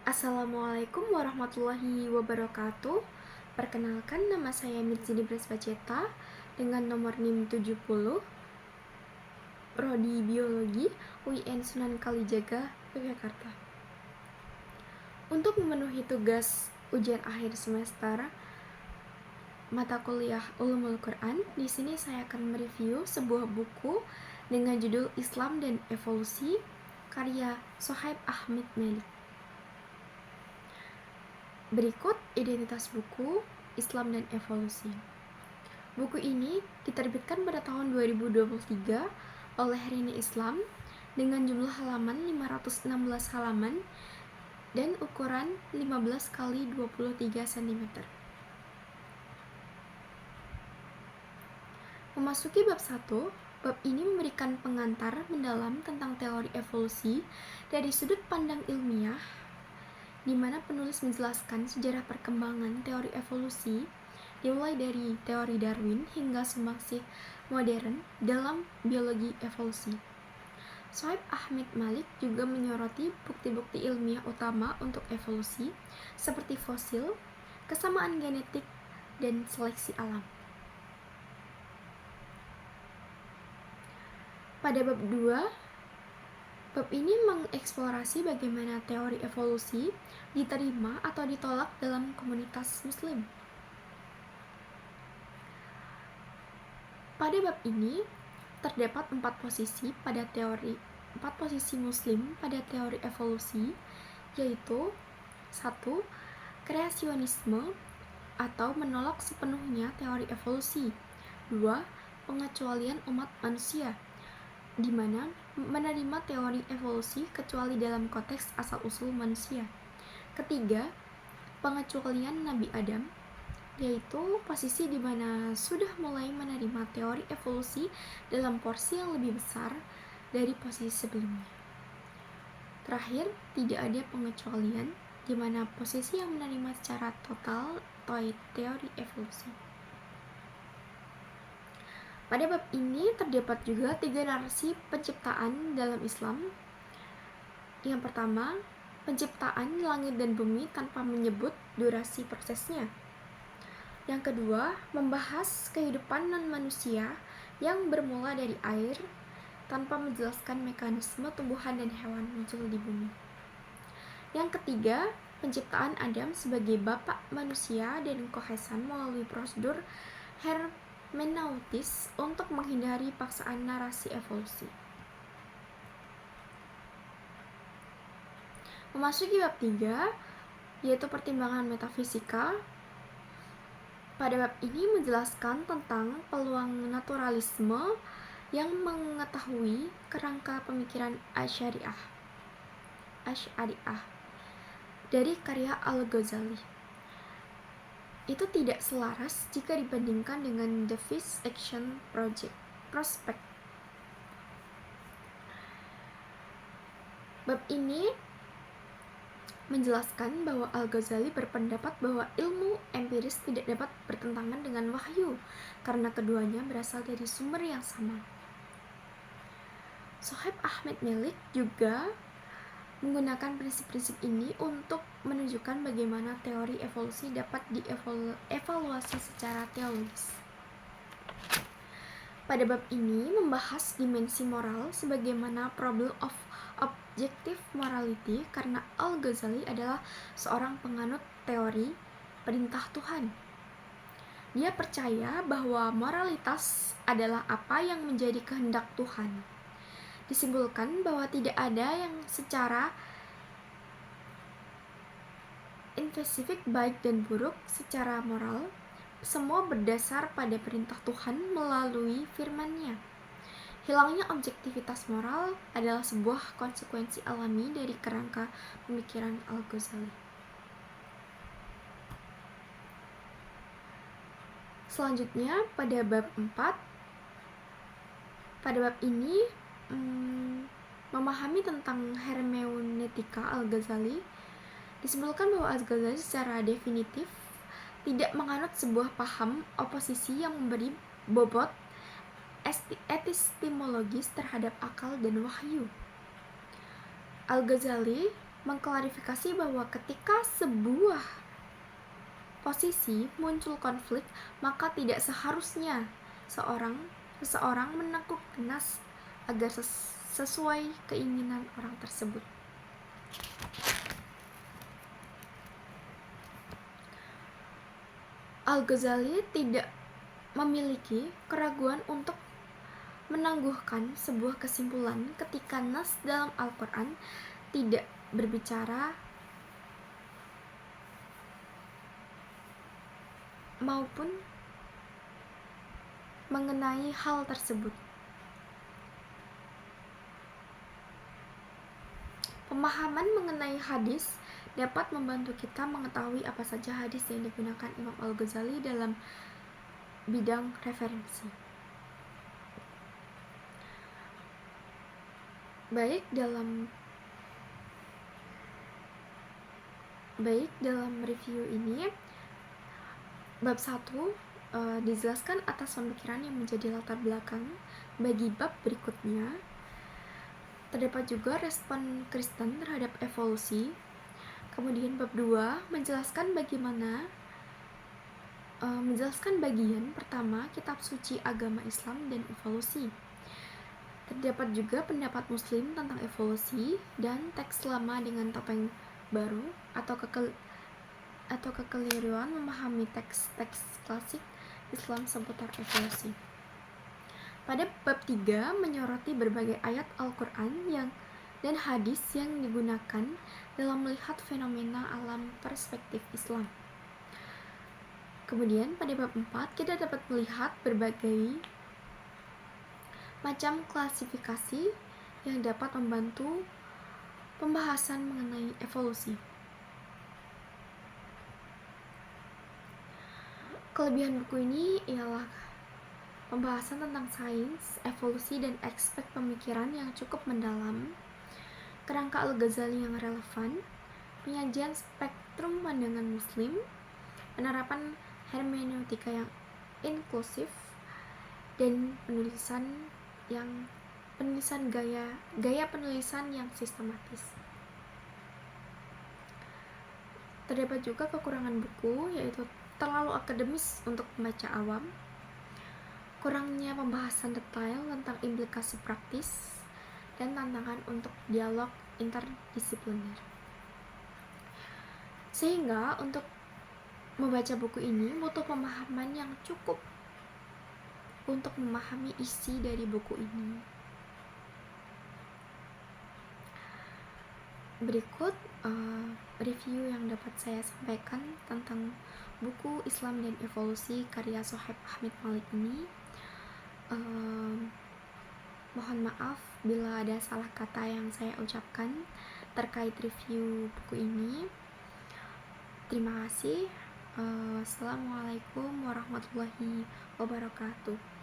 Assalamualaikum warahmatullahi wabarakatuh. Perkenalkan, nama saya Mirzini Bresbaceta dengan nomor NIM 70, Prodi Biologi, UIN Sunan Kalijaga, Yogyakarta. Untuk memenuhi tugas ujian akhir semester mata kuliah Ulumul Quran, di sini saya akan mereview sebuah buku dengan judul Islam dan Evolusi, karya Sohaib Ahmad Malik. Berikut identitas buku Islam dan Evolusi. Buku ini diterbitkan pada tahun 2023 oleh Rini Islam dengan jumlah halaman 516 halaman dan ukuran 15 x 23 cm. Memasuki bab 1, bab ini memberikan pengantar mendalam tentang teori evolusi dari sudut pandang ilmiah, di mana penulis menjelaskan sejarah perkembangan teori evolusi dimulai dari teori Darwin hingga sumaksi modern dalam biologi evolusi. Sohaib Ahmad Malik juga menyoroti bukti-bukti ilmiah utama untuk evolusi seperti fosil, kesamaan genetik, dan seleksi alam. Pada bab 2, bab ini mengeksplorasi bagaimana teori evolusi diterima atau ditolak dalam komunitas muslim. Pada bab ini terdapat 4 posisi muslim pada teori evolusi, yaitu 1. Kreasionisme atau menolak sepenuhnya teori evolusi. 2. Pengecualian umat manusia, di mana menerima teori evolusi kecuali dalam konteks asal-usul manusia. Ketiga, pengecualian Nabi Adam, yaitu posisi di mana sudah mulai menerima teori evolusi dalam porsi yang lebih besar dari posisi sebelumnya. Terakhir, tidak ada pengecualian, di mana posisi yang menerima secara total teori evolusi. Pada bab ini terdapat juga 3 narasi penciptaan dalam Islam. Yang pertama, penciptaan langit dan bumi tanpa menyebut durasi prosesnya. Yang kedua, membahas kehidupan non-manusia yang bermula dari air tanpa menjelaskan mekanisme tumbuhan dan hewan muncul di bumi. Yang ketiga, penciptaan Adam sebagai bapak manusia dan kohesan melalui prosedur hermeneutis untuk menghindari paksaan narasi evolusi. Memasuki bab 3, yaitu pertimbangan metafisika. Pada bab ini menjelaskan tentang peluang naturalisme yang mengetahui kerangka pemikiran Asy'ariyah dari karya Al-Ghazali. Itu tidak selaras jika dibandingkan dengan The Fifth Action Prospect. Bab ini menjelaskan bahwa Al-Ghazali berpendapat bahwa ilmu empiris tidak dapat bertentangan dengan wahyu karena keduanya berasal dari sumber yang sama. Sohaib Ahmad Malik juga menggunakan prinsip-prinsip ini untuk menunjukkan bagaimana teori evolusi dapat dievaluasi secara teologis. Pada bab ini membahas dimensi moral sebagaimana problem of objective morality karena Al-Ghazali adalah seorang penganut teori perintah Tuhan. Dia percaya bahwa moralitas adalah apa yang menjadi kehendak Tuhan. Disimpulkan bahwa tidak ada yang secara spesifik baik dan buruk secara moral, semua berdasar pada perintah Tuhan melalui firman-Nya. Hilangnya objektivitas moral adalah sebuah konsekuensi alami dari kerangka pemikiran Al-Ghazali. Selanjutnya pada bab 4, pada bab ini memahami tentang hermeneutika Al-Ghazali. Disebutkan bahwa Al-Ghazali secara definitif tidak menganut sebuah paham oposisi yang memberi bobot epistemologis terhadap akal dan wahyu. Al-Ghazali mengklarifikasi bahwa ketika sebuah posisi muncul konflik, maka tidak seharusnya seseorang menekuk nas agar sesuai keinginan orang tersebut. Al-Ghazali tidak memiliki keraguan untuk menangguhkan sebuah kesimpulan ketika nas dalam Al-Quran tidak berbicara maupun mengenai hal tersebut. Pemahaman mengenai hadis dapat membantu kita mengetahui apa saja hadis yang digunakan Imam Al-Ghazali dalam bidang referensi. Baik dalam review ini, bab 1 dijelaskan atas pemikiran yang menjadi latar belakang bagi bab berikutnya. Terdapat juga respon Kristen terhadap evolusi. Kemudian bab 2 menjelaskan bagian pertama kitab suci agama Islam dan evolusi. Terdapat juga pendapat Muslim tentang evolusi dan teks lama dengan topeng baru atau kekeliruan memahami teks-teks klasik Islam seputar evolusi. Pada bab 3 menyoroti berbagai ayat Al-Quran dan hadis yang digunakan dalam melihat fenomena alam perspektif Islam. Kemudian pada bab 4 kita dapat melihat berbagai macam klasifikasi yang dapat membantu pembahasan mengenai evolusi. Kelebihan buku ini ialah pembahasan tentang sains, evolusi, dan aspek pemikiran yang cukup mendalam, kerangka Al-Ghazali yang relevan, penyajian spektrum pandangan Muslim, penerapan hermeneutika yang inklusif, dan gaya penulisan yang sistematis. Terdapat juga kekurangan buku, yaitu terlalu akademis untuk pembaca awam, kurangnya pembahasan detail tentang implikasi praktis, dan tantangan untuk dialog interdisipliner. Sehingga untuk membaca buku ini butuh pemahaman yang cukup untuk memahami isi dari buku ini. Berikut review yang dapat saya sampaikan tentang buku Islam dan Evolusi karya Sohaib Hamid Malik ini. Mohon maaf bila ada salah kata yang saya ucapkan terkait review buku ini. Terima kasih. Assalamualaikum warahmatullahi wabarakatuh.